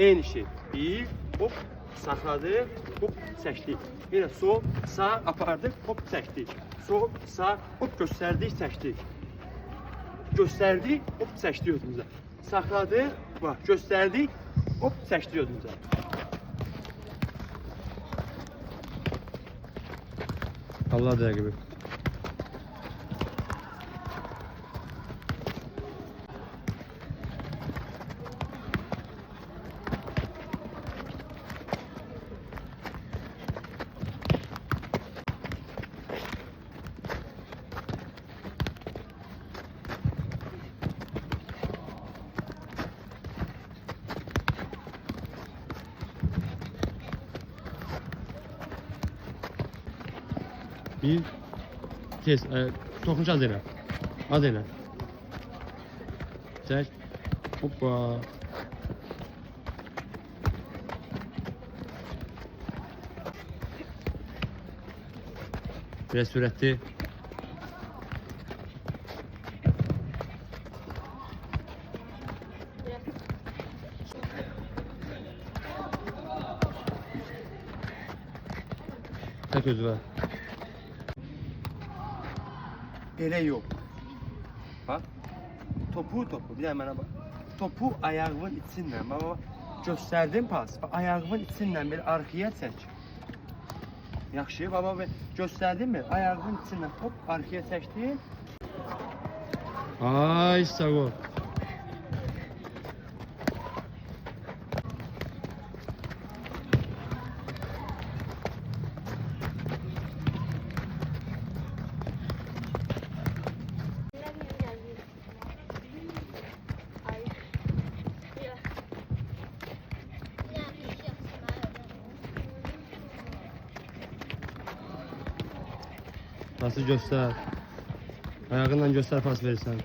Eyni şey. Bir, hop, saxladı, hop, çəkdik. Yine sol, sağ apardık, hop, çəkdik. Sol, sağ, hop, göstərdik, çəkdik. Göstərdik, hop, çəkdik özümüzə. Saxladı, bax, göstərdik, hop, çəkdik özümüzə. Allah dəqiqi. Bir tez toxunç az elə. Az elə. Çək. Hoppa. Biraz sürətli. Çək özü var. Elə yox. Bax. Topu, bir də mənə bax. Topu ayağımın içindən, baba göstərdim pas. Ayağımın içindən bir arxaya çək. Yaxşı, baba göstərdim mi? Ayağımın içindən hop arxaya çəkdim. Ay sağ ol. Pası göstər. Ayağınla göstər pas verirsən.